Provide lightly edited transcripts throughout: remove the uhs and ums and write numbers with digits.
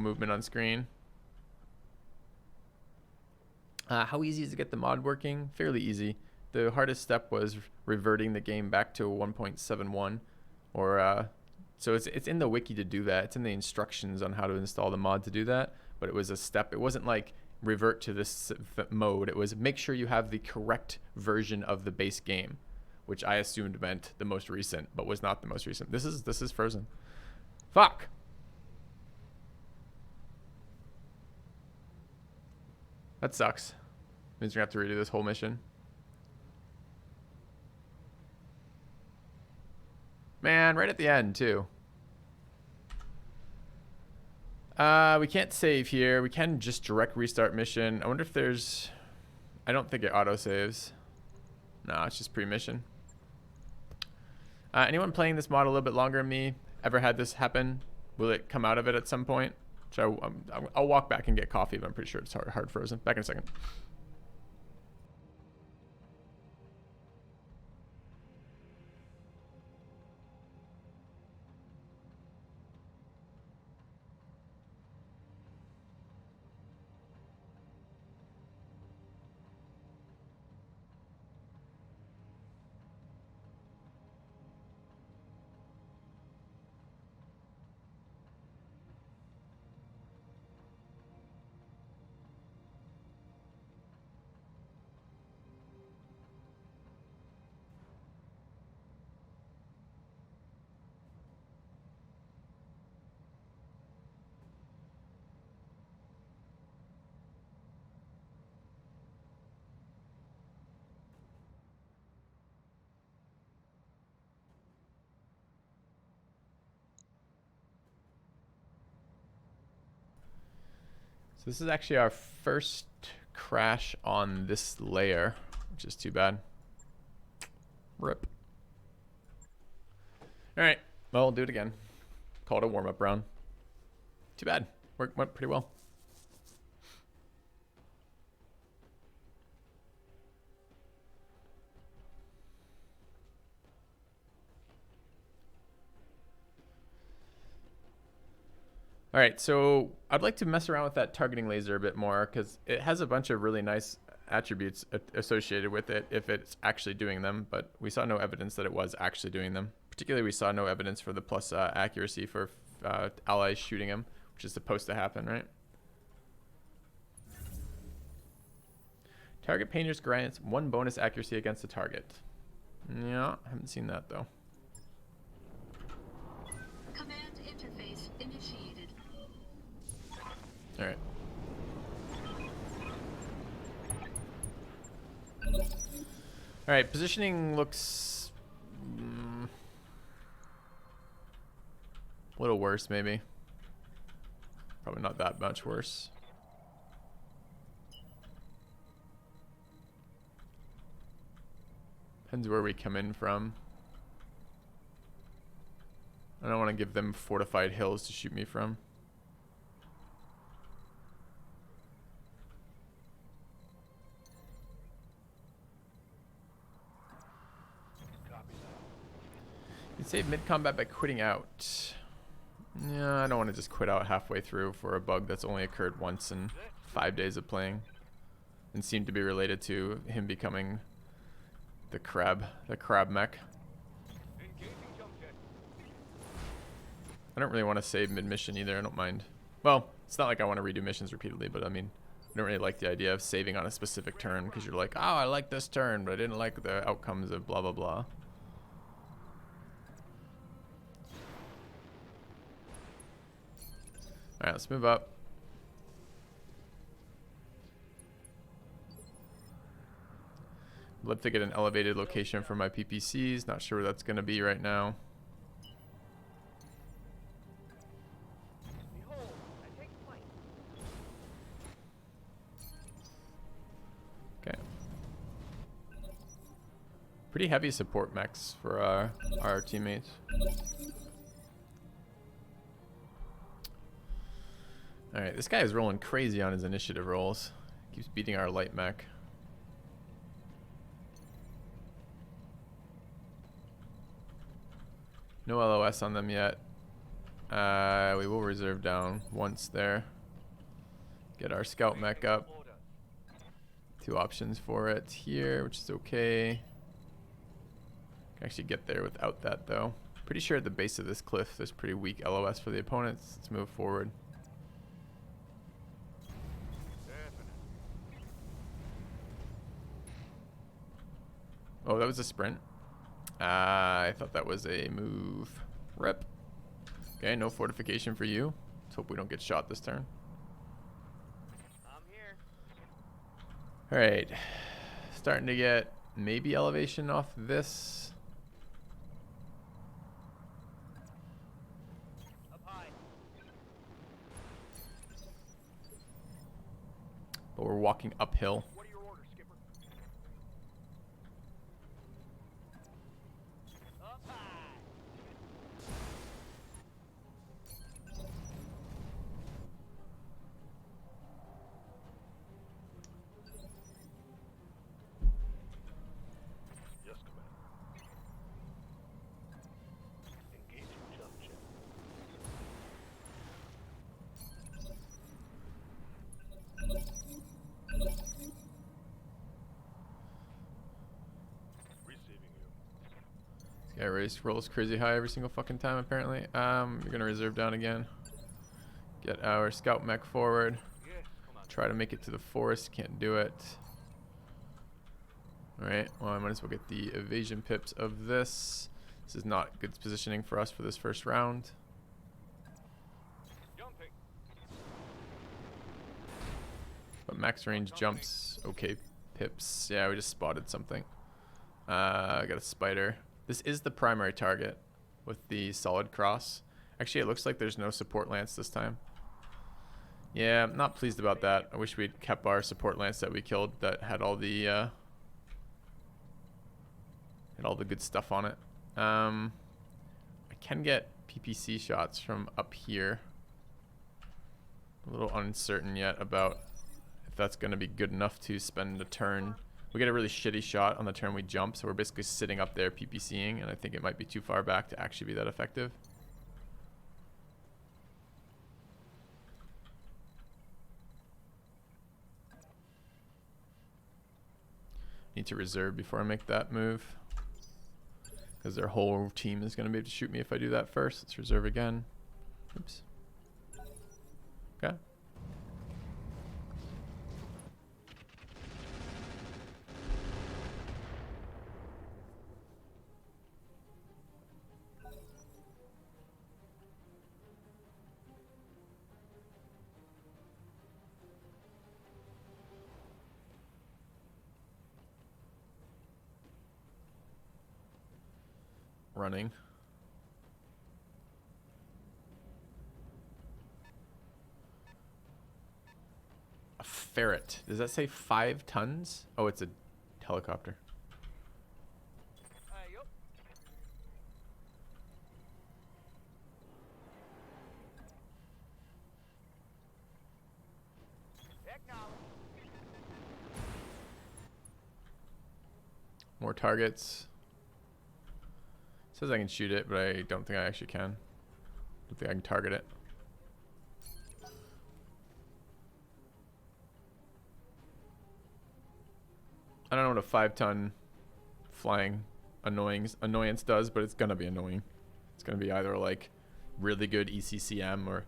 movement on screen. How easy is it to get the mod working? Fairly easy. The hardest step was reverting the game back to 1.71, or so it's in the wiki to do that. It's in the instructions on how to install the mod to do that. But it was a step. It wasn't like revert to this mode. It was make sure you have the correct version of the base game, which I assumed meant the most recent, but was not the most recent. This is frozen. Fuck. That sucks. Means we're gonna have to redo this whole mission. Man, right at the end too. We can't save here. We can just direct restart mission. I wonder if there's... I don't think it auto-saves. No, it's just pre-mission. Anyone playing this mod a little bit longer than me ever had this happen? Will it come out of it at some point? So I'll walk back and get coffee, but I'm pretty sure it's hard frozen. Back in a second. So this is actually our first crash on this layer, which is too bad. Rip. All right, well, we'll do it again. Call it a warm-up round. Too bad. Went pretty well. All right, so I'd like to mess around with that targeting laser a bit more because it has a bunch of really nice attributes associated with it if it's actually doing them, but we saw no evidence that it was actually doing them. Particularly, we saw no evidence for the plus accuracy for allies shooting him, which is supposed to happen, right? Target painters grants 1 bonus accuracy against the target. Yeah, I haven't seen that though. Command interface initiated. All right. All right, positioning looks a little worse, maybe. Probably not that much worse. Depends where we come in from. I don't want to give them fortified hills to shoot me from. You save mid-combat by quitting out. Yeah, I don't want to just quit out halfway through for a bug that's only occurred once in 5 days of playing. And seemed to be related to him becoming the crab mech. I don't really want to save mid-mission either, I don't mind. Well, it's not like I want to redo missions repeatedly, but I mean, I don't really like the idea of saving on a specific turn because you're like, oh, I like this turn, but I didn't like the outcomes of blah, blah, blah. All right, let's move up. I'd love to get an elevated location for my PPCs. Not sure where that's going to be right now. Okay. Pretty heavy support mechs for our teammates. Alright, this guy is rolling crazy on his initiative rolls. Keeps beating our light mech. No LOS on them yet. We will reserve down once there. Get our scout mech up. 2 options for it here, which is okay. Can actually get there without that though. Pretty sure at the base of this cliff there's pretty weak LOS for the opponents. Let's move forward. Oh, that was a sprint. I thought that was a move. Rip. Okay, no fortification for you. Let's hope we don't get shot this turn. I'm here. Alright. Starting to get maybe elevation off this. Up high. But we're walking uphill. What are your orders, skipper? Up high. Yes, Commander. Engaging jump jet. Receiving you. Yeah, race rolls crazy high every single fucking time apparently. We're gonna reserve down again. Get our scout mech forward. Yes, Commander. Try to make it to the forest. Can't do it. Alright, well I might as well get the evasion pips of this. This is not good positioning for us for this first round. Jumping. But max range jumps, okay pips. Yeah, we just spotted something. I got a spider. This is the primary target with the solid cross. Actually, it looks like there's no support lance this time. Yeah, I'm not pleased about that. I wish we'd kept our support lance that we killed that had all the good stuff on it. I can get PPC shots from up here. A little uncertain yet about if that's going to be good enough to spend a turn. We get a really shitty shot on the turn we jump, so we're basically sitting up there PPCing, and I think it might be too far back to actually be that effective. Need to reserve before I make that move, because their whole team is going to be able to shoot me if I do that first. Let's reserve again. Oops. Okay. Running. A ferret. Does that say 5 tons? Oh, it's a helicopter. Hey, up. Acknowledge. More targets. Says I can shoot it, but I don't think I actually can. Don't think I can target it. I don't know what a 5-ton flying annoyance does, but it's gonna be annoying. It's gonna be either like really good ECCM, or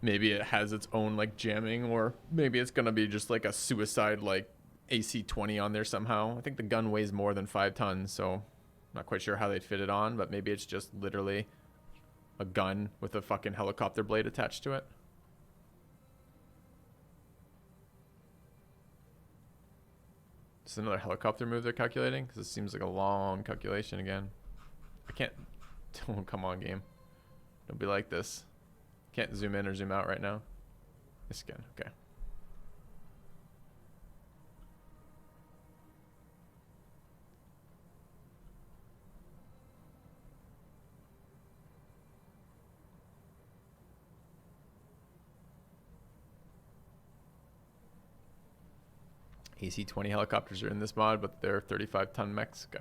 maybe it has its own like jamming, or maybe it's gonna be just like a suicide like AC-20 on there somehow. I think the gun weighs more than 5 tons, so not quite sure how they'd fit it on, but maybe it's just literally a gun with a fucking helicopter blade attached to it. This is another helicopter move they're calculating, because this seems like a long calculation again. I can't. Oh, come on, game. Don't be like this. Can't zoom in or zoom out right now. This again. Okay. AC-20 helicopters are in this mod, but they're 35-ton mechs. Go.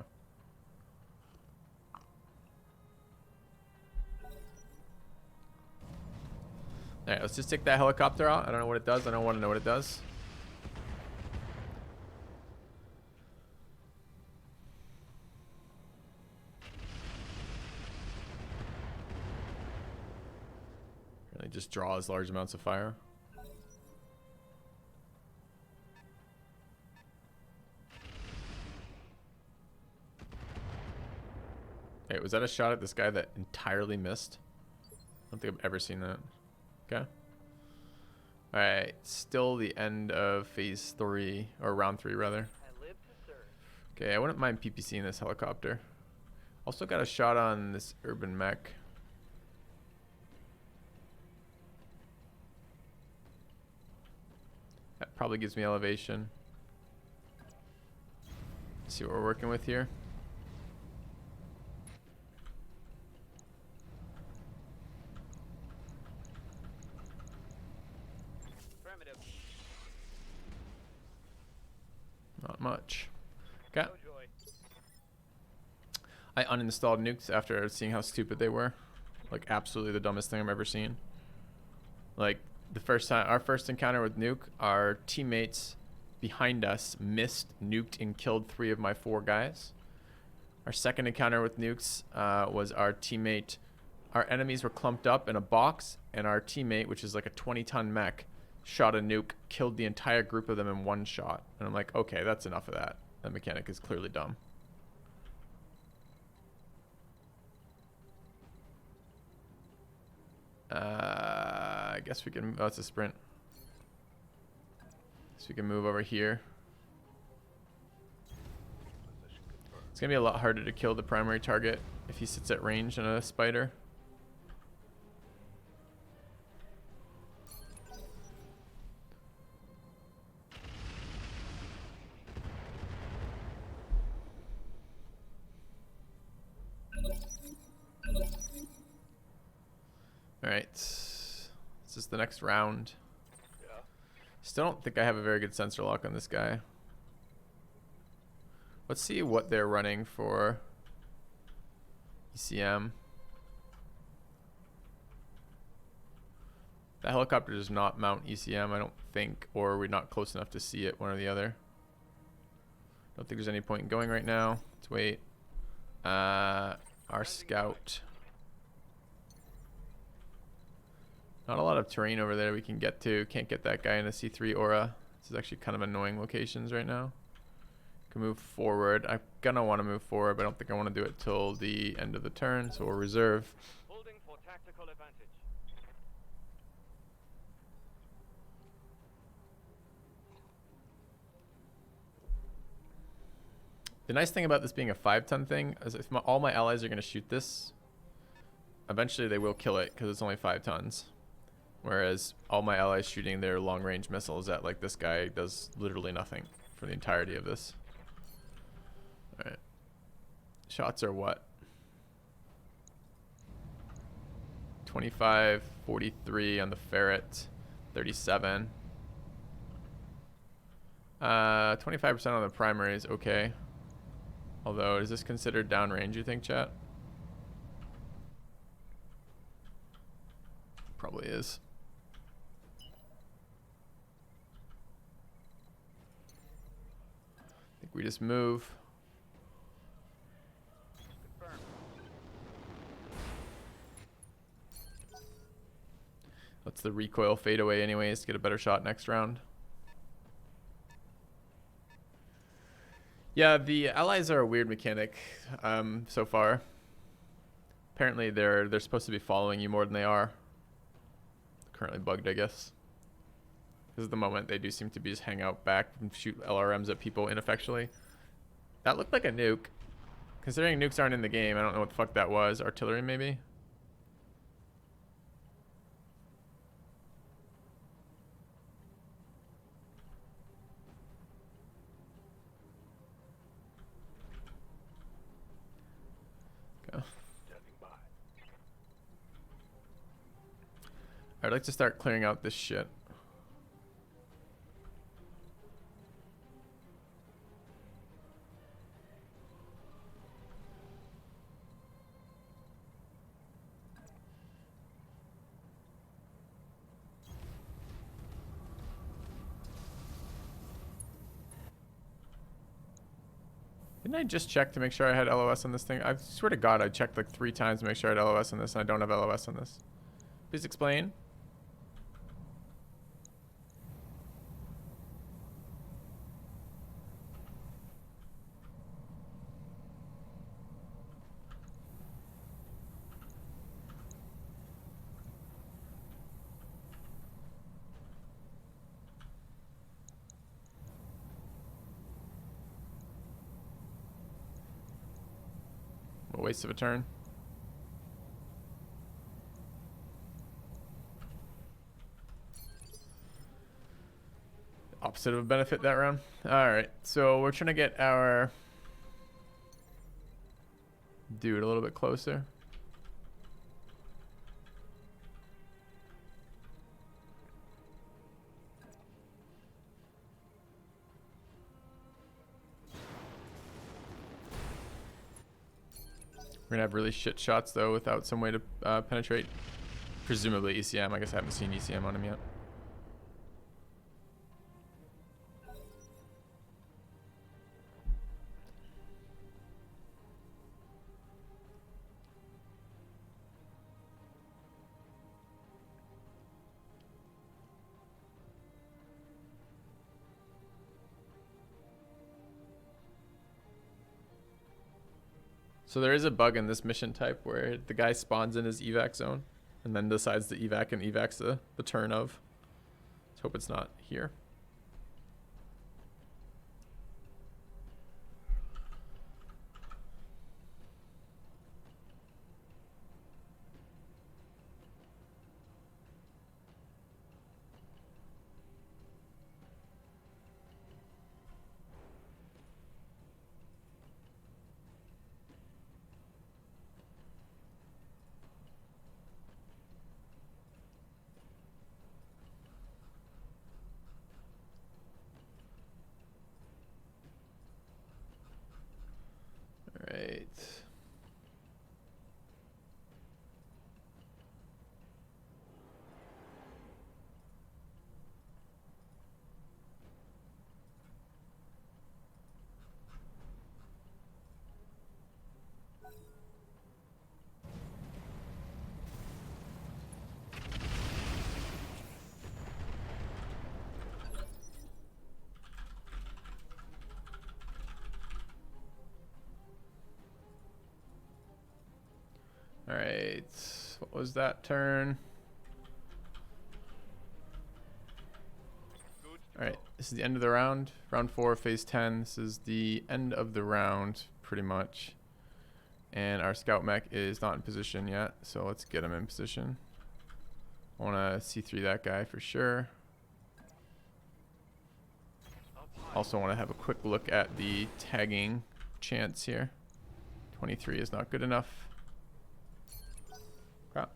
Alright, let's just take that helicopter out. I don't know what it does. I don't want to know what it does. Really just draws large amounts of fire. Wait, was that a shot at this guy that entirely missed? I don't think I've ever seen that. Okay. Alright, still the end of phase 3, or round 3 rather. I live to serve. Okay, I wouldn't mind PPCing this helicopter. Also got a shot on this urban mech. That probably gives me elevation. Let's see what we're working with here. Affirmative. Not much. Okay. No joy. I uninstalled nukes after seeing how stupid they were. Like absolutely the dumbest thing I've ever seen. Like the first time, our first encounter with nuke, our teammates behind us missed, nuked, and killed 3 of my 4 guys. Our second encounter with nukes was our enemies were clumped up in a box, and our teammate, which is like a 20-ton mech, shot a nuke, killed the entire group of them in 1 shot. And I'm like, okay, that's enough of that. That mechanic is clearly dumb. I guess we can, oh, it's a sprint. So we can move over here. Position confirmed. It's gonna be a lot harder to kill the primary target if he sits at range on a spider. Alright. This is the next round. Yeah. Still don't think I have a very good sensor lock on this guy. Let's see what they're running for ECM. The helicopter does not mount ECM, I don't think, or we're not close enough to see it, one or the other. Don't think there's any point in going right now. Let's wait. Our scout. Not a lot of terrain over there we can get to. Can't get that guy in a C3 aura. This is actually kind of annoying locations right now. Can move forward. I'm gonna want to move forward, but I don't think I want to do it till the end of the turn, so we'll reserve. Holding for tactical advantage. The nice thing about this being a 5-ton thing is if all my allies are going to shoot this, eventually they will kill it because it's only 5 tons. Whereas all my allies shooting their long-range missiles at like this guy does literally nothing for the entirety of this. Alright. Shots are what? 25, 43 on the ferret, 37. 25% on the primary is okay. Although, is this considered downrange, you think, chat? Probably is. I think we just move. Confirmed. Let's the recoil fade away anyways to get a better shot next round. Yeah, the allies are a weird mechanic so far. Apparently they're supposed to be following you more than they are. Currently bugged, I guess. This is the moment they do seem to be just hang out back and shoot LRMs at people ineffectually. That looked like a nuke. Considering nukes aren't in the game, I don't know what the fuck that was. Artillery maybe? Standing by. I'd like to start clearing out this shit. Didn't I just check to make sure I had LOS on this thing? I swear to God, I checked like 3 times to make sure I had LOS on this, and I don't have LOS on this. Please explain. A waste of a turn. Opposite of a benefit that round. Alright, so we're trying to get our dude a little bit closer. We're gonna have really shit shots though without some way to penetrate. Presumably ECM. I guess I haven't seen ECM on him yet. So there is a bug in this mission type where the guy spawns in his evac zone and then decides to evac and evacs the turn of. Let's hope it's not here. Alright. Alright, what was that turn? Alright, this is the end of the round. Round 4, phase 10. This is the end of the round, pretty much. And our scout mech is not in position yet, so let's get him in position. I want to C3 that guy for sure. Also want to have a quick look at the tagging chance here. 23 is not good enough. Crap.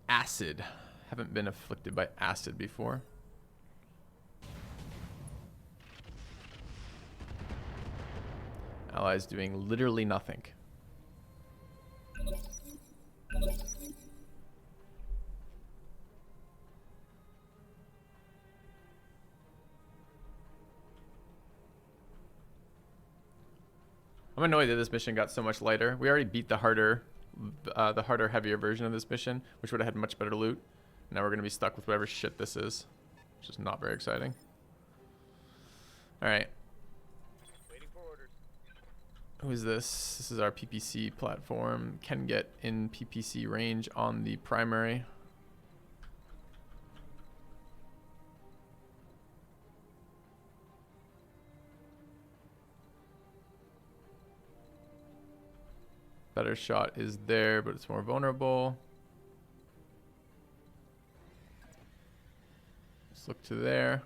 Acid. Haven't been afflicted by acid before. Allies doing literally nothing. I'm annoyed that this mission got so much lighter. We already beat the harder, heavier version of this mission, which would have had much better loot. Now we're going to be stuck with whatever shit this is, which is not very exciting. Alright. Waiting for orders. Who is this? This is our PPC platform. Can get in PPC range on the primary. Better shot is there, but it's more vulnerable. Let's look to there.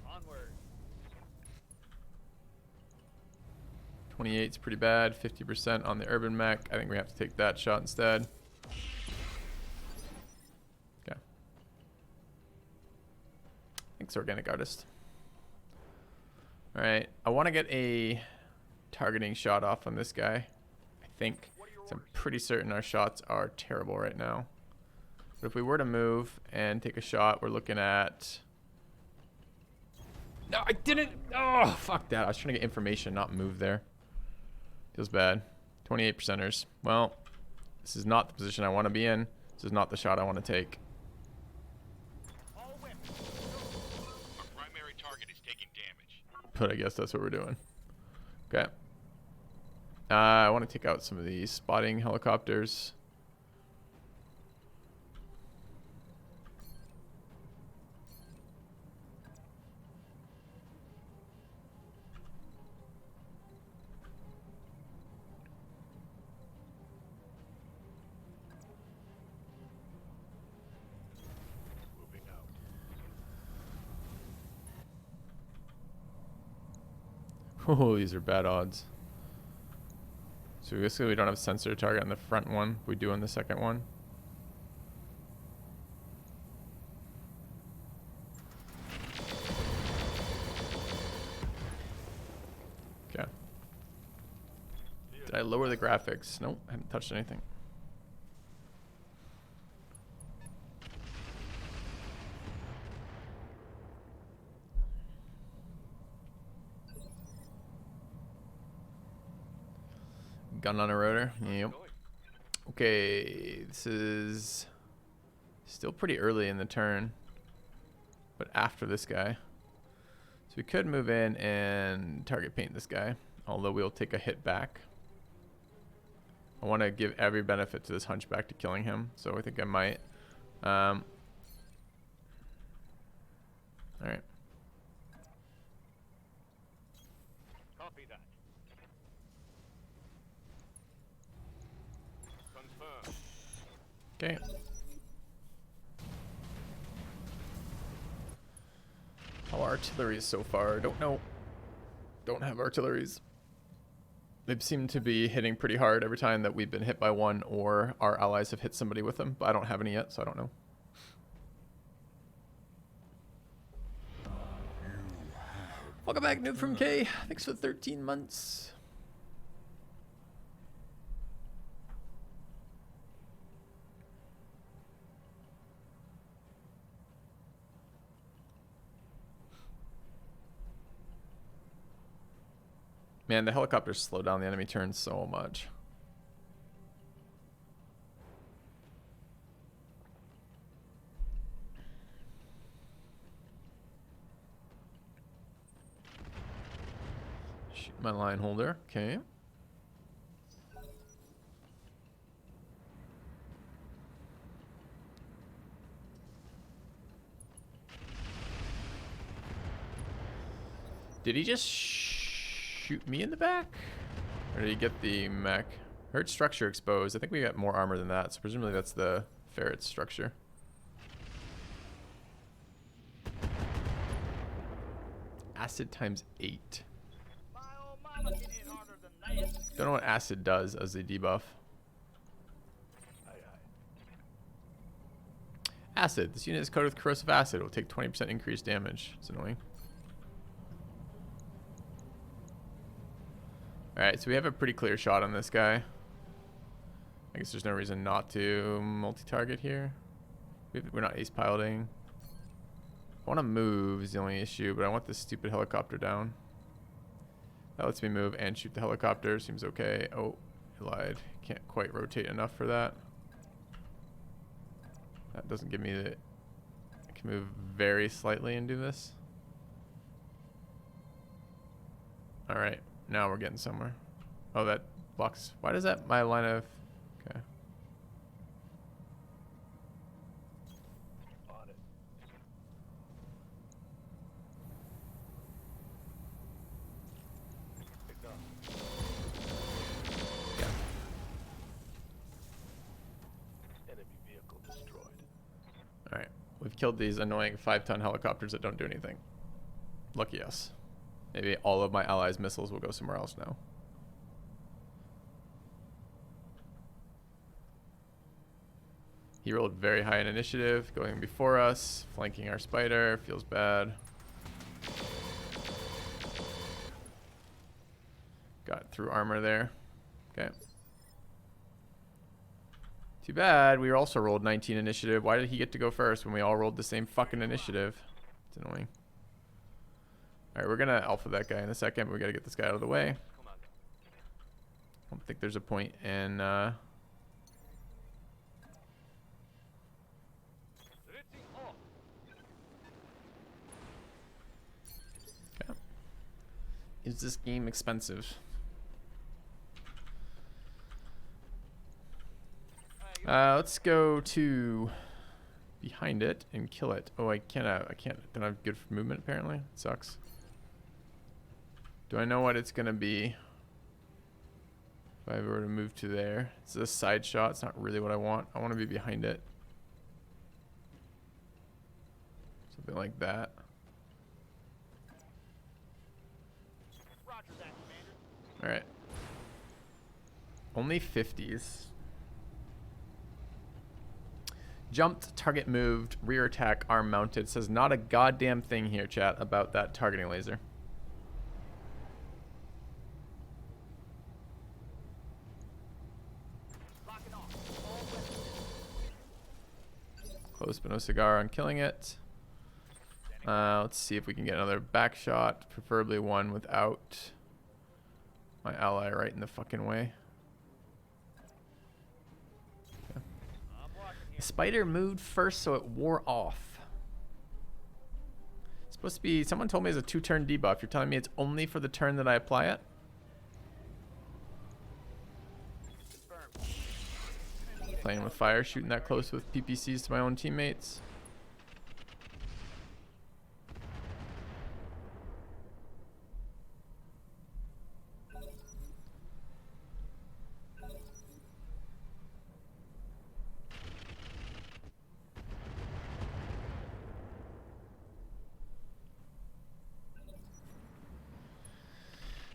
Onward. 28 is pretty bad. 50% on the urban mech. I think we have to take that shot instead. Okay. Thanks, Organic Artist. Alright, I want to get a targeting shot off on this guy. I think. So I'm pretty certain our shots are terrible right now. But if we were to move and take a shot, we're looking at... No, I didn't! Oh, fuck that. I was trying to get information, not move there. Feels bad. 28 percenters. Well, this is not the position I want to be in. This is not the shot I want to take. All whip. Our primary target is taking damage. But I guess that's what we're doing. Okay. I want to take out some of these spotting helicopters. Moving out. Oh, these are bad odds. So basically we don't have sensor target on the front one. We do on the second one. Okay. Did I lower the graphics? Nope, I haven't touched anything. Gun on a rotor. Yep. Okay, this is still pretty early in the turn, but after this guy. So we could move in and target paint this guy, although we'll take a hit back. I want to give every benefit to this hunchback to killing him, so I think I might. All right. Copy that. Confirmed. Okay. How are artilleries so far? Don't know. Don't have artilleries. They seem to be hitting pretty hard every time that we've been hit by one or our allies have hit somebody with them, but I don't have any yet, so I don't know. Welcome back, Noob from K. Thanks for 13 months. Man, the helicopters slow down the enemy turns so much. Shoot my line holder. Okay. Did he just shoot me in the back? Or did he get the mech? Heard structure exposed. I think we got more armor than that, so presumably that's the ferret structure. Acid times 8. My old mama can hit harder than that. Don't know what acid does as a debuff. Aye, aye. Acid. This unit is coated with corrosive acid. It will take 20% increased damage. It's annoying. Alright, so we have a pretty clear shot on this guy. I guess there's no reason not to multi-target here. We're not ace piloting. I want to move is the only issue, but I want this stupid helicopter down. That lets me move and shoot the helicopter. Seems okay. Oh, I lied. Can't quite rotate enough for that. That doesn't give me the... I can move very slightly and do this. Alright. Now we're getting somewhere. Oh, that blocks. Why does that my line of... Okay. On it. Picked up. Yeah. Enemy vehicle destroyed. Alright. We've killed these annoying 5-ton helicopters that don't do anything. Lucky us. Maybe all of my allies' missiles will go somewhere else now. He rolled very high in initiative, going before us, flanking our spider. Feels bad. Got through armor there. Okay. Too bad. We also rolled 19 initiative. Why did he get to go first when we all rolled the same fucking initiative? It's annoying. Alright, we're gonna alpha that guy in a second, but we gotta get this guy out of the way. I don't think there's a point in okay. Is this game expensive? Let's go to behind it and kill it. Oh, I can't. Don't have good movement apparently. It sucks. Do I know what it's gonna be? If I were to move to there, it's a side shot. It's not really what I want. I want to be behind it. Something like that. Roger that, Commander. All right. Only 50s. Jumped, target moved, rear attack, arm mounted. Says not a goddamn thing here, chat, about that targeting laser. Lock it off. All weapons. Close but no cigar on killing it. Let's see if we can get another back shot, preferably one without my ally right in the fucking way. The spider moved first, so it wore off. It's supposed to be, someone told me it's a 2-turn debuff. You're telling me it's only for the turn that I apply it? Playing with fire, shooting that close with PPCs to my own teammates.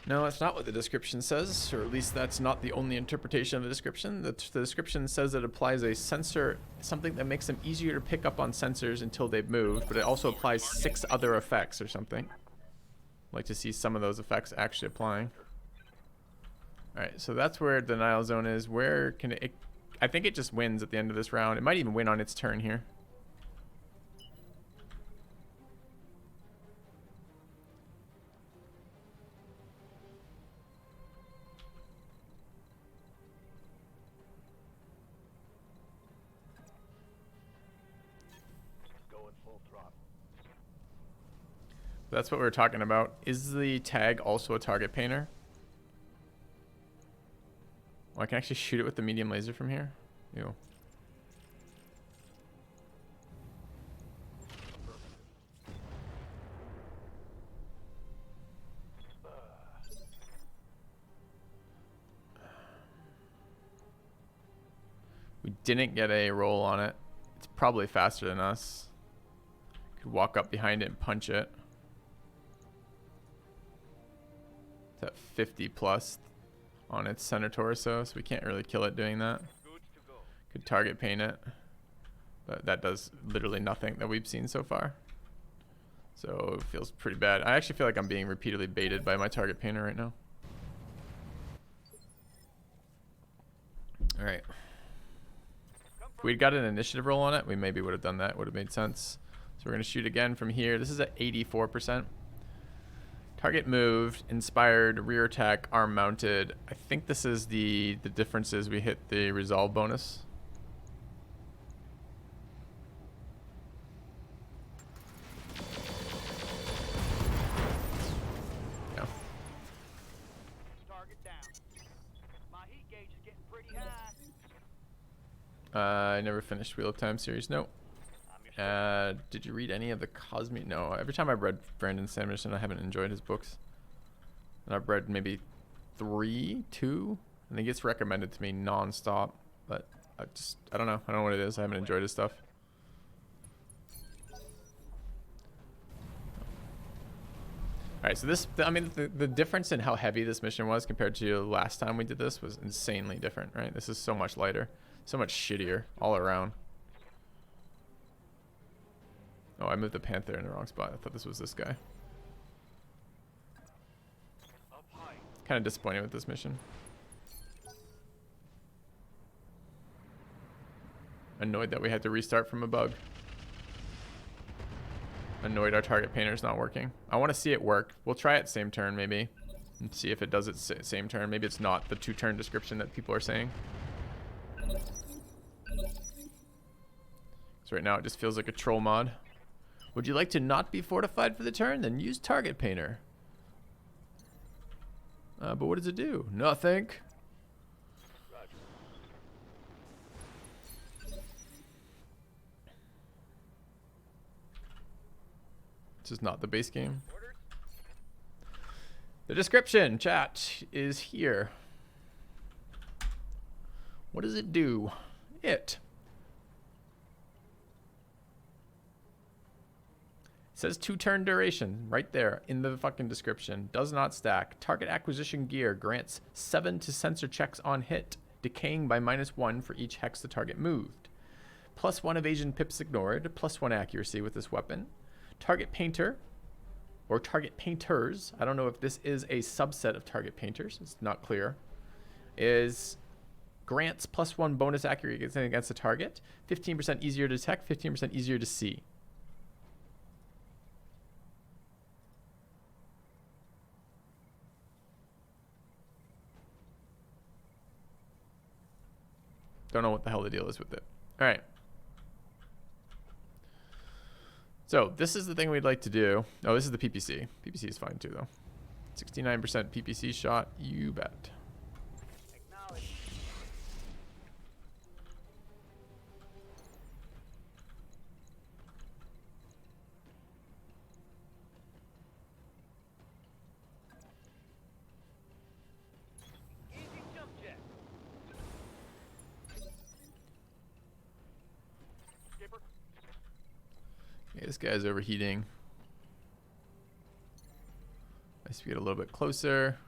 No, that's not what the description says, or at least that's not the only interpretation of the description. The description says it applies a sensor, something that makes them easier to pick up on sensors until they've moved, but it also applies 6 other effects or something. I'd like to see some of those effects actually applying. Alright, so that's where denial zone is. Where can it... I think it just wins at the end of this round. It might even win on its turn here. That's what we were talking about. Is the tag also a target painter? Oh, I can actually shoot it with the medium laser from here. Ew. We didn't get a roll on it. It's probably faster than us. Could walk up behind it and punch it. It's at 50 plus on its center torso, so we can't really kill it doing that. Could target paint it, but that does literally nothing that we've seen so far. So it feels pretty bad. I actually feel like I'm being repeatedly baited by my target painter right now. All right. If we'd got an initiative roll on it, we maybe would have done that. Would have made sense. So we're going to shoot again from here. This is at 84%. Target moved, inspired, rear attack, arm mounted. I think this is the difference is we hit the resolve bonus. Yeah. Target down. My heat gauge is getting pretty high. I never finished Wheel of Time series. No. Did you read any of the Cosmic? No. Every time I've read Brandon Sanderson, I haven't enjoyed his books. And I've read maybe 2, and he gets recommended to me non-stop. But I don't know. I don't know what it is. I haven't enjoyed his stuff. Alright, so this, I mean, the difference in how heavy this mission was compared to last time we did this was insanely different, right? This is so much lighter. So much shittier all around. Oh, I moved the Panther in the wrong spot. I thought this was this guy. Kind of disappointed with this mission. Annoyed that we had to restart from a bug. Annoyed our target painter's not working. I want to see it work. We'll try it same turn maybe. And see if it does it same turn. Maybe it's not the 2-turn description that people are saying. So right now it just feels like a troll mod. Would you like to not be fortified for the turn? Then use target painter. But what does it do? Nothing. This is not the base game. The description, chat, is here. What does it do? It says 2-turn duration right there in the fucking description. Does not stack. Target acquisition gear grants 7 to sensor checks on hit, decaying by -1 for each hex the target moved. +1 evasion pips ignored, +1 accuracy with this weapon. Target painter, or target painters, I don't know if this is a subset of target painters, it's not clear, is grants +1 bonus accuracy against the target, 15% easier to detect, 15% easier to see. Don't know what the hell the deal is with it. All right. So this is the thing we'd like to do. Oh, this is the PPC. PPC is fine too, though. 69% PPC shot. You bet. Acknowledge. Easy jump jet. Skipper. Okay, this guy's overheating. Nice to get a little bit closer.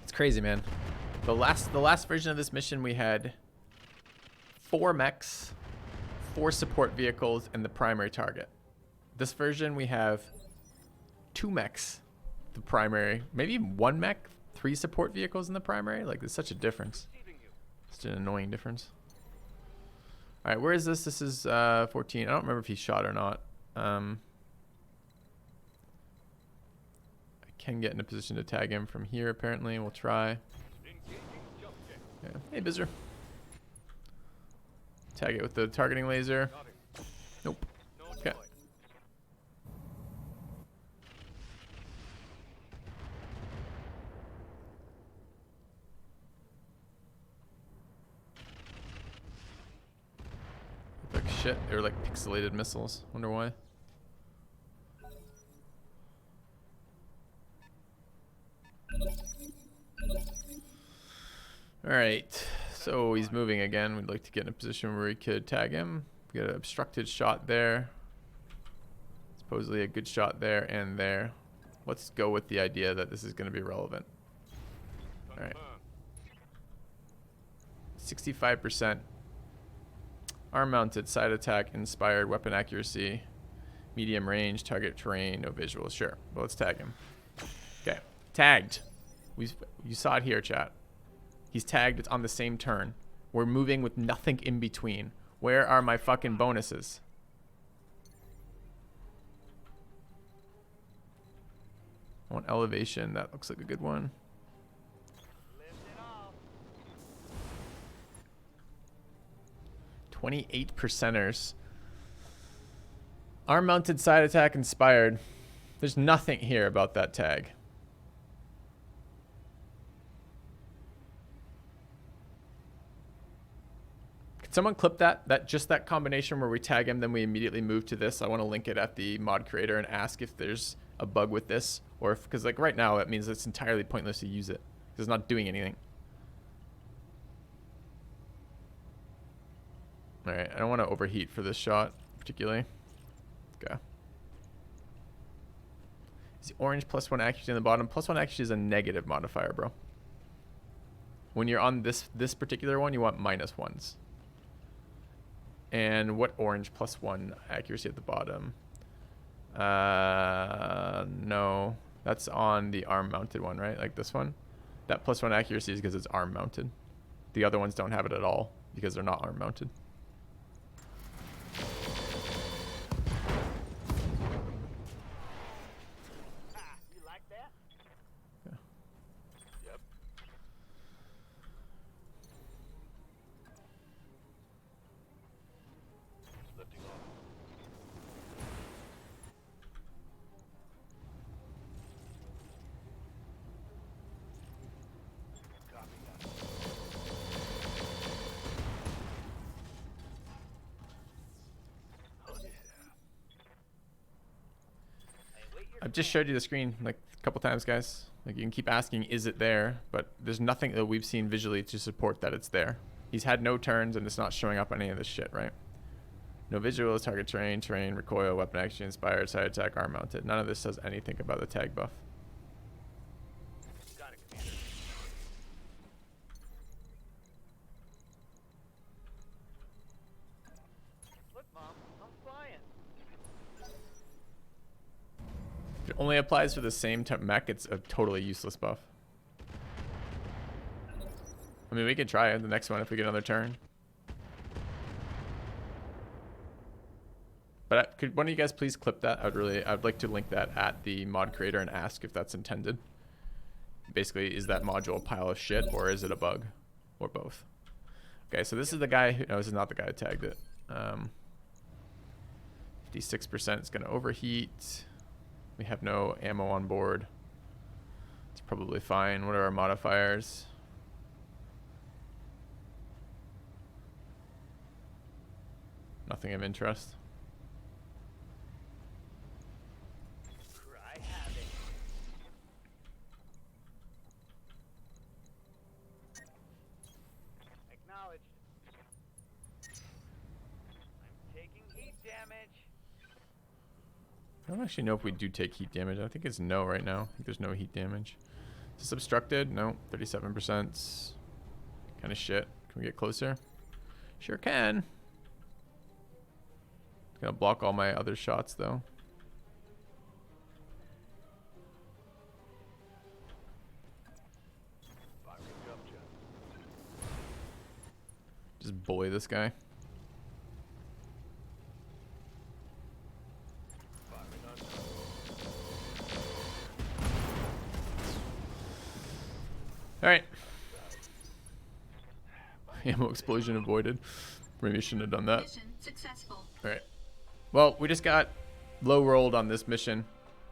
It's crazy, man. The last version of this mission we had 4 mechs, 4 support vehicles, and the primary target. This version we have 2 mechs, the primary, maybe even 1 mech, 3 support vehicles in the primary. Like, there's such a difference. Such an annoying difference. All right, where is this? This is 14. I don't remember if he shot or not. I can get in a position to tag him from here, apparently. We'll try. Yeah. Hey, Bizzer. Tag it with the targeting laser. Nope. Okay. Like shit, they were like pixelated missiles. Wonder why. Alright, so he's moving again. We'd like to get in a position where we could tag him. Get an obstructed shot there. Supposedly a good shot there and there. Let's go with the idea that this is going to be relevant. Alright. 65%. Arm mounted, side attack, inspired, weapon accuracy, medium range, target terrain, no visual. Sure. Well, let's tag him. Okay. Tagged. You saw it here, chat. He's tagged. It's on the same turn. We're moving with nothing in between. Where are my fucking bonuses? I want elevation. That looks like a good one. Lift it off. 28%ers. Arm mounted, side attack, inspired. There's nothing here about that tag. Can someone clip that just that combination where we tag him, then we immediately move to this? I want to link it at the mod creator and ask if there's a bug with this, or if, because like right now it means it's entirely pointless to use it because it's not doing anything. All right, I don't want to overheat for this shot particularly. Okay. Is the orange +1 accuracy in the bottom? +1 accuracy is a negative modifier, bro. When you're on this particular one, you want -1s. And what orange? +1 accuracy at the bottom. No, that's on the arm mounted one, right? Like this one. That +1 accuracy is because it's arm mounted. The other ones don't have it at all because they're not arm mounted. You like that? Yep. Lifting off. Copy that. Oh yeah. Hey, wait your I've just showed you the screen like a couple times, guys. Like you can keep asking, is it there? But there's nothing that we've seen visually to support that it's there. He's had no turns and it's not showing up on any of this shit, right? No visuals, target terrain, recoil, weapon action, inspired, side attack, arm mounted. None of this says anything about the tag buff. Got it, Commander. Look, Mom, I'm flying. If it only applies for the same mech, it's a totally useless buff. I mean, we could try it the next one if we get another turn. But could one of you guys please clip that? I'd like to link that at the mod creator and ask if that's intended. Basically, is that module a pile of shit or is it a bug? Or both. Okay, so this is the guy who, no, this is not the guy who tagged it. 56% is going to overheat. We have no ammo on board. It's probably fine. What are our modifiers? Nothing of interest. Cry havoc. Acknowledged. I'm taking heat damage. I don't actually know if we do take heat damage. I think it's no right now. I think there's no heat damage. Is this obstructed? No. 37%. Kind of shit. Can we get closer? Sure can. Gonna block all my other shots though. Firing jump jet. Just bully this guy. Firing on. All right. Ammo explosion avoided. Maybe I shouldn't have done that. Mission successful. All right. Well, we just got low rolled on this mission,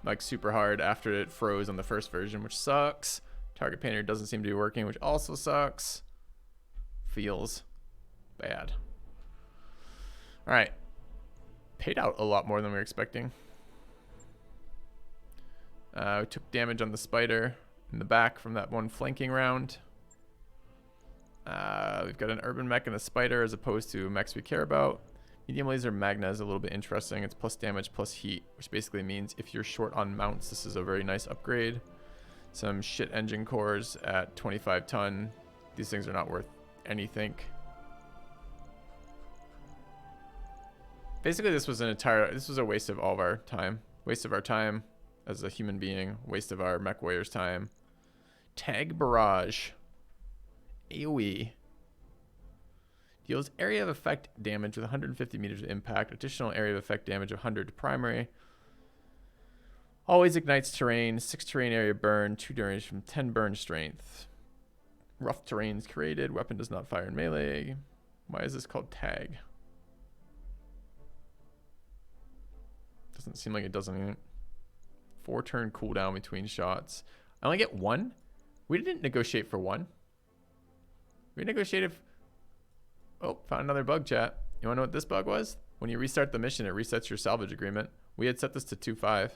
like super hard after it froze on the first version, which sucks. Target painter doesn't seem to be working, which also sucks. Feels bad. All right. Paid out a lot more than we were expecting. We took damage on the spider in the back from that one flanking round. We've got an urban mech and a spider as opposed to mechs we care about. Medium laser magna is a little bit interesting. It's plus damage plus heat, which basically means if you're short on mounts, this is a very nice upgrade. Some shit engine cores at 25 ton. These things are not worth anything. Basically, this was a waste of all of our time. Waste of our time as a human being. Waste of our mech warrior's time. Tag barrage. AoE. Deals area of effect damage with 150 meters of impact. Additional area of effect damage of 100 to primary. Always ignites terrain. 6 terrain area burn. 2 damage from 10 burn strength. Rough terrains created. Weapon does not fire in melee. Why is this called tag? Doesn't seem like it does anything. 4 turn cooldown between shots. I only get 1? We didn't negotiate for 1. We negotiated. Oh, found another bug, chat. You want to know what this bug was? When you restart the mission, it resets your salvage agreement. We had set this to 2.5.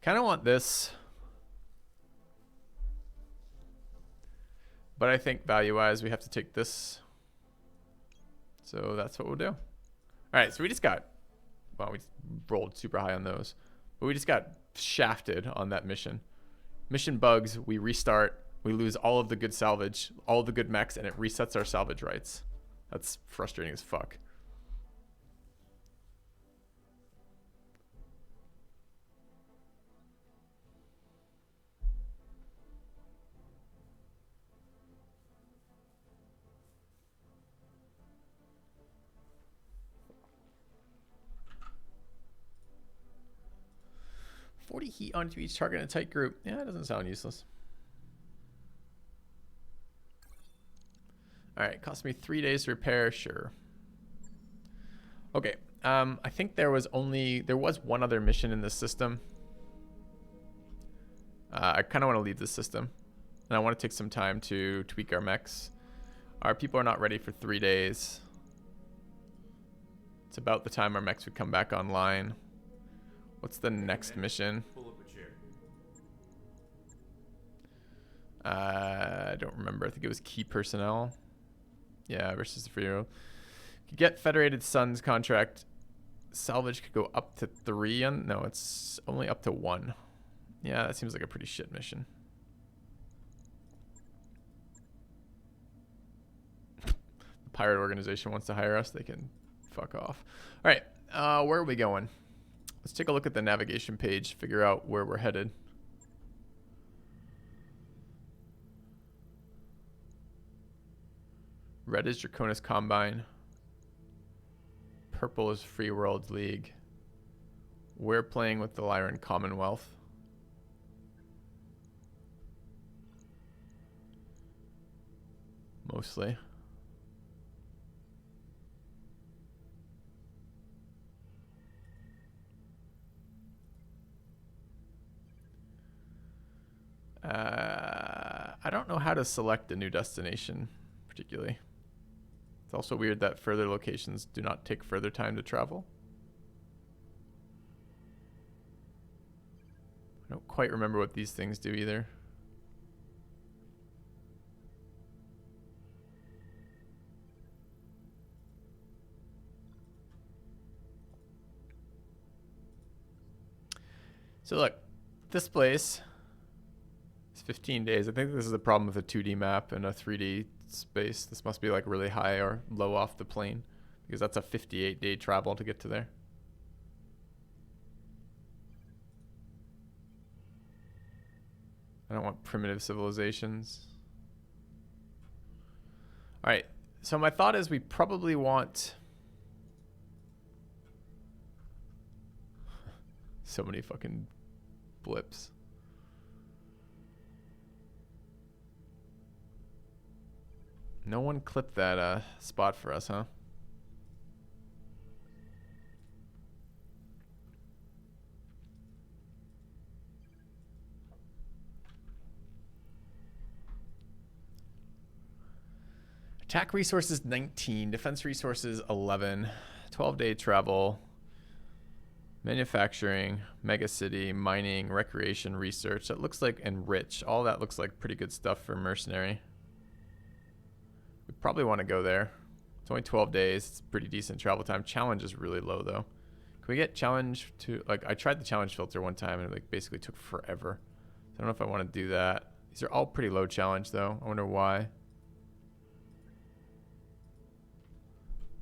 Kind of want this. But I think value-wise, we have to take this. So that's what we'll do. All right, so we just got, well, we rolled super high on those. But we just got shafted on that mission. Mission bugs, we restart, we lose all of the good salvage, all of the good mechs, and it resets our salvage rights. That's frustrating as fuck. Heat onto each target in a tight group. Yeah, it doesn't sound useless. All right, cost me 3 days to repair. Sure. Okay. I think there was one other mission in this system. I kind of want to leave this system, and I want to take some time to tweak our mechs. Our people are not ready for 3 days. It's about the time our mechs would come back online. What's the next mission? I don't remember. I think it was key personnel. Yeah, versus the free hero. Could get Federated Suns contract. Salvage could go up to 3. No, it's only up to 1. Yeah, that seems like a pretty shit mission. The pirate organization wants to hire us. They can fuck off. All right, where are we going? Let's take a look at the navigation page, figure out where we're headed. Red is Draconis Combine. Purple is Free World League. We're playing with the Lyran Commonwealth. Mostly. I don't know how to select a new destination particularly. It's also weird that further locations do not take further time to travel. I don't quite remember what these things do either. So look, this place is 15 days. I think this is the problem with a 2D map and a 3D space. This must be like really high or low off the plane, because that's a 58-day travel to get to there. I don't want primitive civilizations. All right, so my thought is we probably want so many fucking blips. No one clipped that spot for us, huh? Attack resources 19, defense resources 11, 12-day travel, manufacturing, mega city, mining, recreation, research. That looks like enrich. All that looks like pretty good stuff for mercenary. We probably want to go there. It's only 12 days. It's pretty decent travel time. Challenge is really low though. Can we get challenge to, like, I tried the challenge filter one time and it like basically took forever. So I don't know if I want to do that. These are all pretty low challenge though. I wonder why.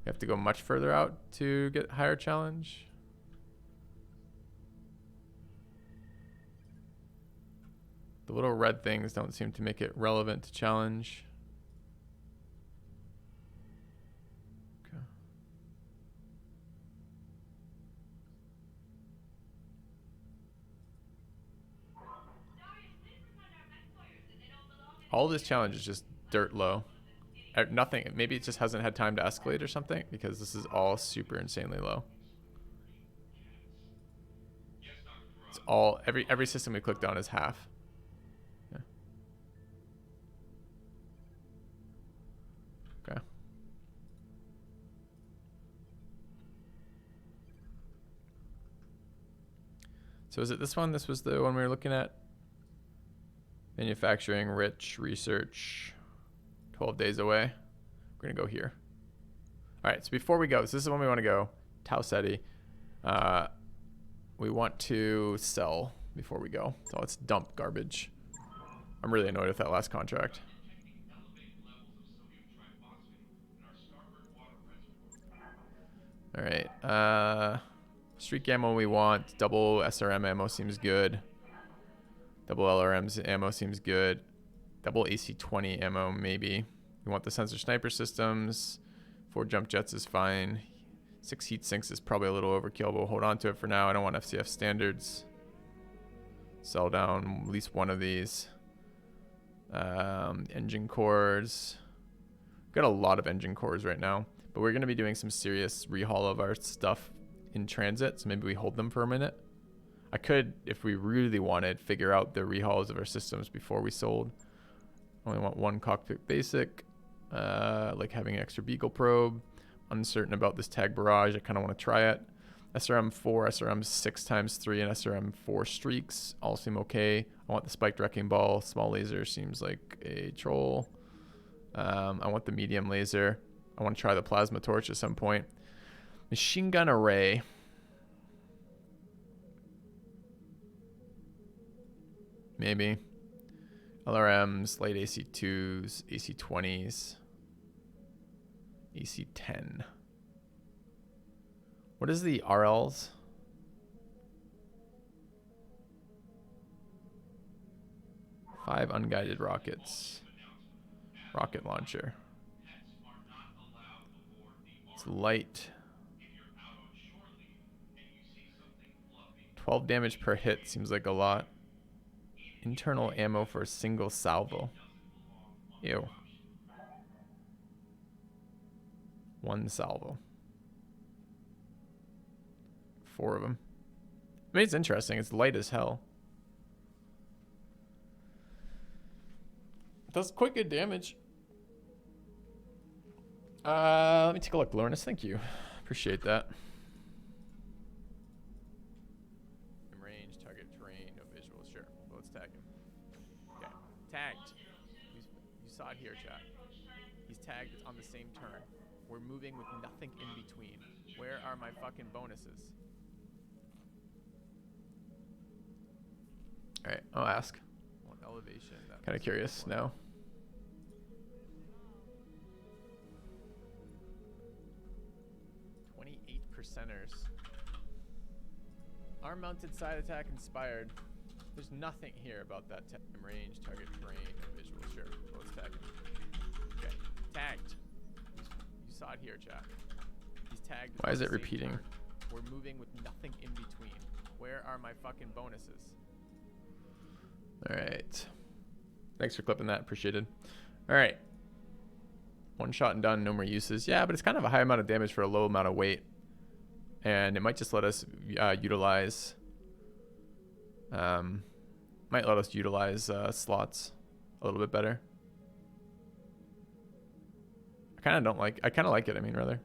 We have to go much further out to get higher challenge. The little red things don't seem to make it relevant to challenge. Okay. All this challenge is just dirt low. Nothing. Maybe it just hasn't had time to escalate or something, because this is all super insanely low. It's all, every system we clicked on is half. Yeah. Okay. So is it this one? This was the one we were looking at? Manufacturing, rich, research. 12 days away. We're going to go here. All right, so before we go, so this is when we want to go. Tau Ceti. We want to sell before we go. So let's dump garbage. I'm really annoyed with that last contract. All right. Streak ammo we want. Double SRM ammo seems good. Double LRM's ammo seems good. Double AC-20 ammo maybe. We want the sensor sniper systems. 4 jump jets is fine. 6 heat sinks is probably a little overkill, but we'll hold on to it for now. I don't want FCF standards. Sell down at least one of these. Engine cores. We've got a lot of engine cores right now, but we're going to be doing some serious rehaul of our stuff in transit, so maybe we hold them for a minute. I could, if we really wanted, figure out the rehauls of our systems before we sold. Only want 1 cockpit basic. Like having an extra beagle probe. Uncertain about this tag barrage. I kind of want to try it. SRM 4, SRM 6x3, and SRM 4 streaks all seem okay. I want the spiked wrecking ball. Small laser seems like a troll. I want the medium laser. I want to try the plasma torch at some point. Machine gun array. Maybe. LRMs, light AC2s, AC20s, AC10. What is the RLs? Five unguided rockets. Rocket launcher. It's light. 12 damage per hit seems like a lot. Internal ammo for a single salvo. Ew. 1 salvo. 4 of them. I mean, it's interesting. It's light as hell. It does quite good damage. Let me take a look, Lornis. Thank you. Appreciate that. Range, target, terrain, no visuals. Sure. Well, let's tag him. Okay. Tagged. You saw it here, chat. He's tagged on the same turn. We're moving with nothing in between. Where are my fucking bonuses? Alright, I'll ask. What elevation? Kind of curious now. Percenters. Arm mounted side attack inspired. There's nothing here about that range, target, terrain, no visual. Sure. Well, let's tag him. Okay. Tagged. You saw it here, chat. He's tagged. Why is it repeating? Turn. We're moving with nothing in between. Where are my fucking bonuses? Alright. Thanks for clipping that. Appreciated. Alright. 1 shot and done. No more uses. Yeah, but it's kind of a high amount of damage for a low amount of weight. And it might just let us utilize slots a little bit better. I kind of like it. I mean, rather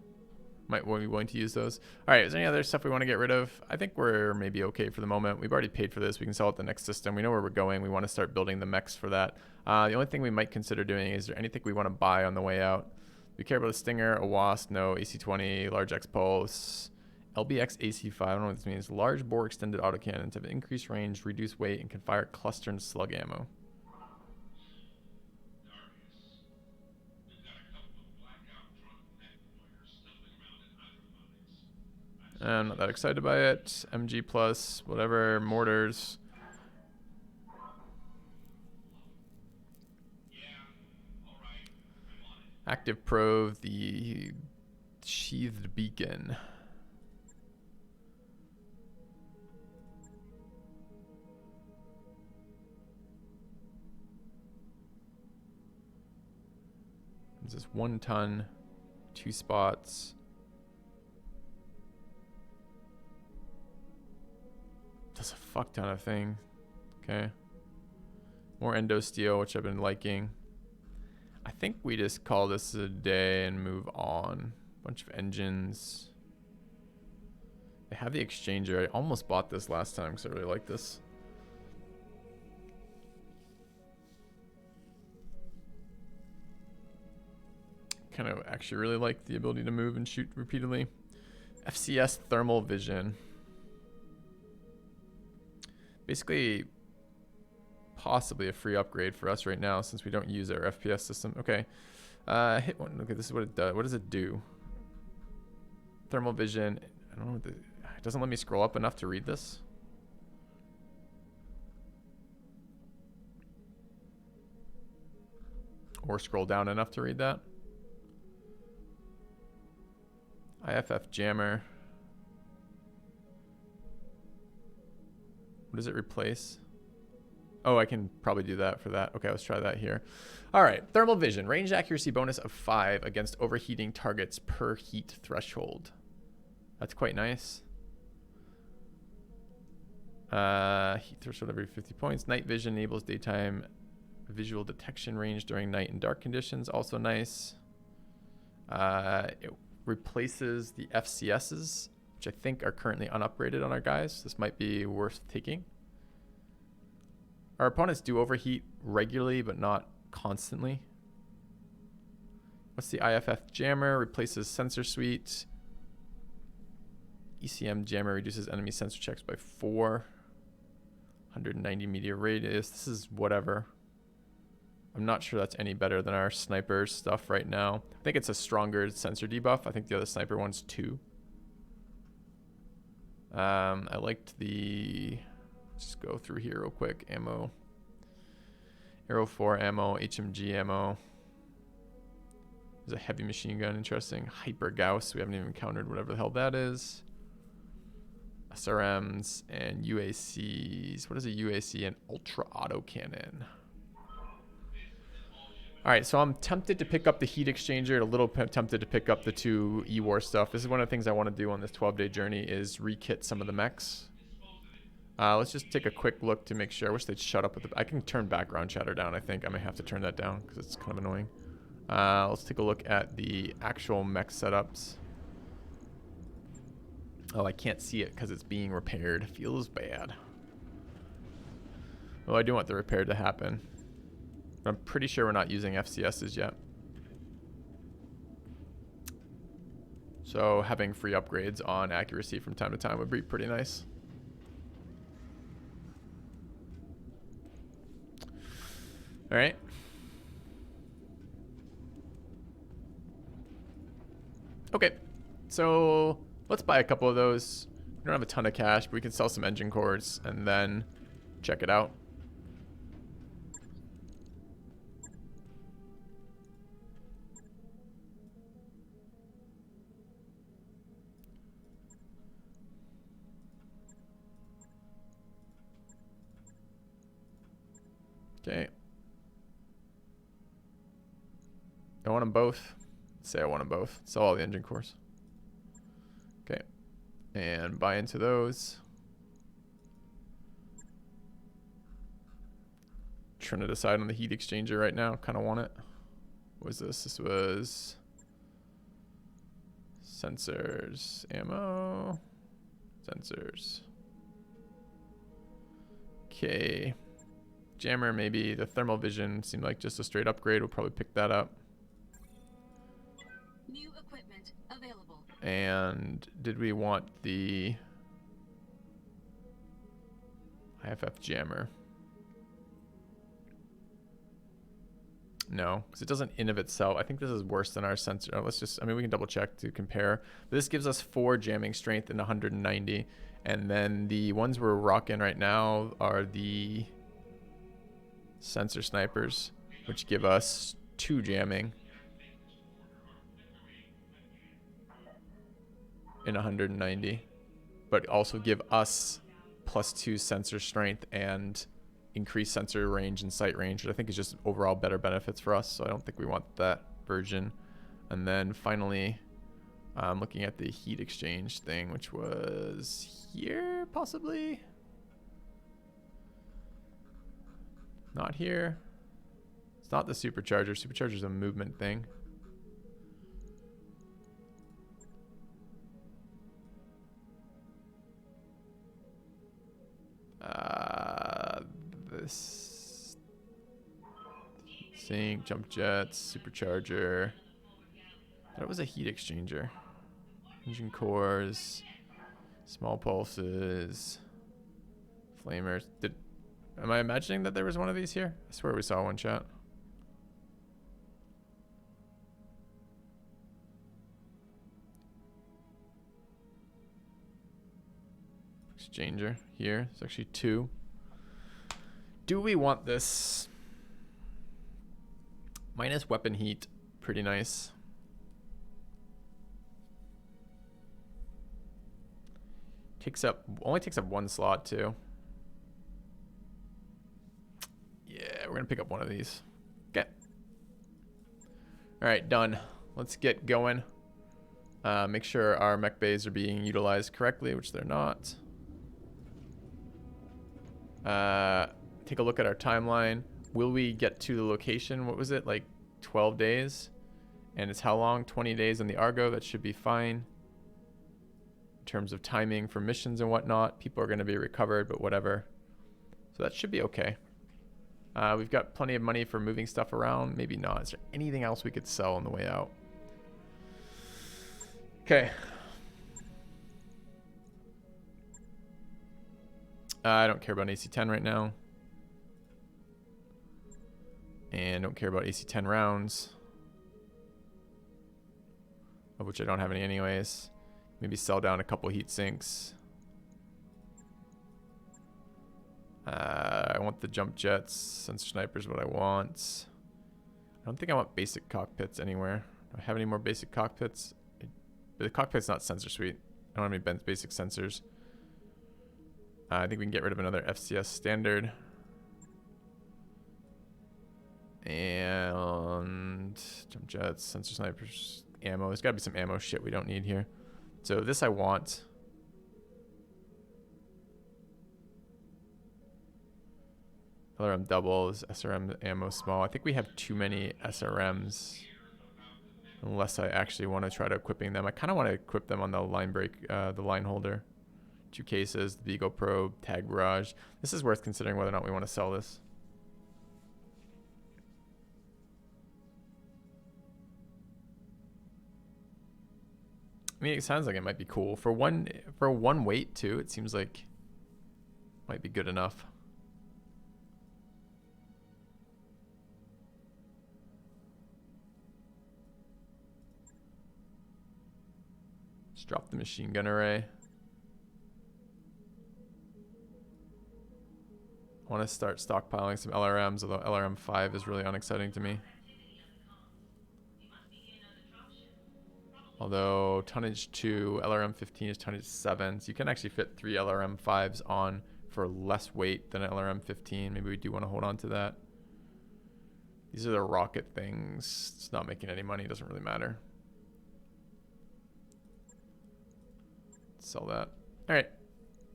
might be willing to use those. All right, is there any other stuff we want to get rid of? I think we're maybe okay for the moment. We've already paid for this. We can sell it the next system. We know where we're going. We want to start building the mechs for that. The only thing we might consider doing, is there anything we want to buy on the way out? We care about a Stinger, a Wasp, no, AC-20, large X-Pulse, LBX AC-5, I don't know what this means. Large bore extended autocannons have increased range, reduced weight, and can fire cluster and slug ammo. I'm not that excited by it. MG plus, whatever, mortars. Active probe, the sheathed beacon. This is 1 ton, 2 spots. Does a fuck ton of things. Okay. More endo steel, which I've been liking. I think we just call this a day and move on. Bunch of engines. They have the exchanger. I almost bought this last time because I really like this. kind of actually really like the ability to move and shoot repeatedly. FCS thermal vision. Basically, possibly a free upgrade for us right now since we don't use our FPS system. Okay, hit one. Okay, this is what it does. What does it do? Thermal vision. I don't know what it doesn't let me scroll up enough to read this. Or scroll down enough to read that. IFF jammer. What does it replace? Oh, I can probably do that for that. Okay, let's try that here. All right, thermal vision. Range accuracy bonus of 5 against overheating targets per heat threshold. That's quite nice. Heat threshold every 50 points. Night vision enables daytime visual detection range during night and dark conditions. Also nice. It replaces the FCSs, which I think are currently unupgraded on our guys. This might be worth taking. Our opponents do overheat regularly, but not constantly. What's the IFF jammer? Replaces sensor suite. ECM jammer reduces enemy sensor checks by 4. 190 meter radius. This is whatever. I'm not sure that's any better than our sniper stuff right now. I think it's a stronger sensor debuff. I think the other sniper one's 2. I liked the... Let's just go through here real quick. Ammo. Arrow 4 ammo. HMG ammo. There's a heavy machine gun. Interesting. Hyper Gauss. We haven't even encountered whatever the hell that is. SRMs and UACs. What is a UAC? An ultra auto cannon. All right, so I'm tempted to pick up the heat exchanger, a little tempted to pick up the 2 E-War stuff. This is one of the things I want to do on this 12-day journey is re-kit some of the mechs. Let's just take a quick look to make sure. I wish they'd shut up with the... I can turn background chatter down, I think. I may have to turn that down because it's kind of annoying. Let's take a look at the actual mech setups. Oh, I can't see it because it's being repaired. Feels bad. Well, I do want the repair to happen. I'm pretty sure we're not using FCSs yet. So having free upgrades on accuracy from time to time would be pretty nice. All right. Okay, so let's buy a couple of those. We don't have a ton of cash, but we can sell some engine cores and then check it out. Okay. I want them both. Say I want them both. Sell all the engine cores. Okay. And buy into those. Trying to decide on the heat exchanger right now. Kind of want it. What was this? This was sensors, ammo, sensors. Okay. Jammer, maybe. The thermal vision seemed like just a straight upgrade. We'll probably pick that up. New equipment available. And did we want the IFF jammer? No, because it doesn't in of itself. I think this is worse than our sensor. Oh, let's just, I mean, we can double check to compare. But this gives us 4 jamming strength and 190. And then the ones we're rocking right now are the sensor snipers, which give us 2 jamming and 190, but also give us +2 sensor strength and increased sensor range and sight range, which I think is just overall better benefits for us. So I don't think we want that version. And then finally, I'm looking at the heat exchange thing, which was here possibly. Not here. It's not the supercharger. Supercharger's a movement thing. This sync, jump jets, supercharger. That was a heat exchanger. Engine cores, small pulses, flamers. Am I imagining that there was one of these here? I swear we saw one, chat. Exchanger here. It's actually 2. Do we want this? Minus weapon heat. Pretty nice. Only takes up 1 slot too. Yeah, we're gonna pick up one of these. Okay. All right, done. Let's get going. Make sure our mech bays are being utilized correctly, which they're not. Take a look at our timeline. Will we get to the location? What was it, like 12 days? And it's how long? 20 days on the Argo. That should be fine. In terms of timing for missions and whatnot, people are going to be recovered, but whatever. So that should be okay. We've got plenty of money for moving stuff around. Maybe not. Is there anything else we could sell on the way out? Okay. I don't care about an AC-10 right now. And don't care about AC-10 rounds. Of which I don't have any anyways. Maybe sell down a couple heat sinks. I want the jump jets. Sensor snipers what I want. I don't think I want basic cockpits anywhere. Do I have any more basic cockpits? But the cockpit's not sensor suite. I don't have any basic sensors. I think we can get rid of another FCS standard. And jump jets, sensor snipers, ammo. There's got to be some ammo shit we don't need here. So this I want. LRM doubles, SRM ammo small. I think we have too many SRMs. Unless I actually want to try to equipping them. I kind of want to equip them on the line break, the line holder. 2 cases, the Beagle probe, tag barrage. This is worth considering whether or not we want to sell this. I mean, it sounds like it might be cool for one weight too. It seems like might be good enough. Just drop the machine gun array. I want to start stockpiling some LRMs, although LRM 5 is really unexciting to me. Although tonnage 2, LRM 15 is tonnage 7, so you can actually fit 3 LRM 5s on for less weight than LRM 15. Maybe we do want to hold on to that. These are the rocket things. It's not making any money. It doesn't really matter. Sell that. All right.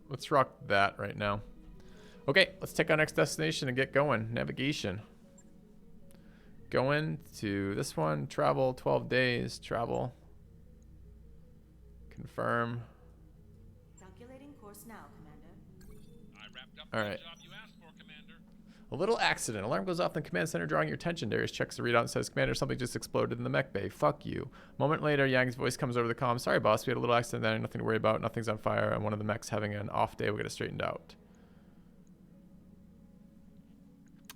Let's rock that right now. Okay, let's take our next destination and get going. Navigation. Going to this one. Travel, 12 days. Travel. Confirm. Calculating course now, Commander. I wrapped up All the right. job you asked for, Commander. A little accident. Alarm goes off in the command center, drawing your attention. Darius checks the readout and says, Commander, something just exploded in the mech bay. Fuck you. A moment later, Yang's voice comes over the comm. Sorry, boss. We had a little accident there. Nothing to worry about. Nothing's on fire. And one of the mechs having an off day. We'll get it straightened out.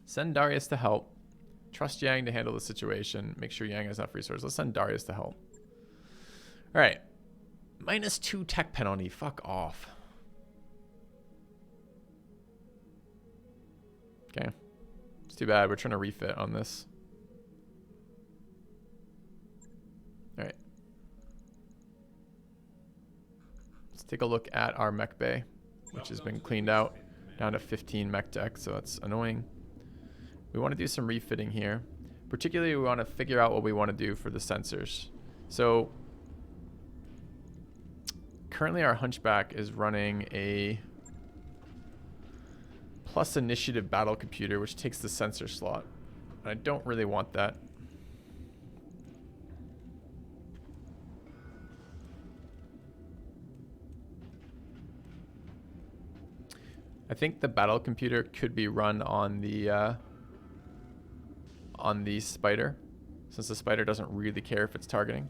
Send Darius to help. Trust Yang to handle the situation. Make sure Yang has enough resources. Let's send Darius to help. All right. -2 tech penalty. Fuck off. Okay. It's too bad. We're trying to refit on this. All right. Let's take a look at our mech bay, which has been cleaned out down to 15 mech tech, so that's annoying. We want to do some refitting here. Particularly, we want to figure out what we want to do for the sensors. So currently our Hunchback is running a plus initiative battle computer, which takes the sensor slot. I don't really want that. I think the battle computer could be run on the Spider, since the Spider doesn't really care if it's targeting.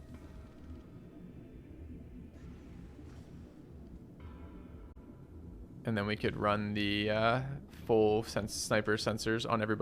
And then we could run the full sniper sensors on everybody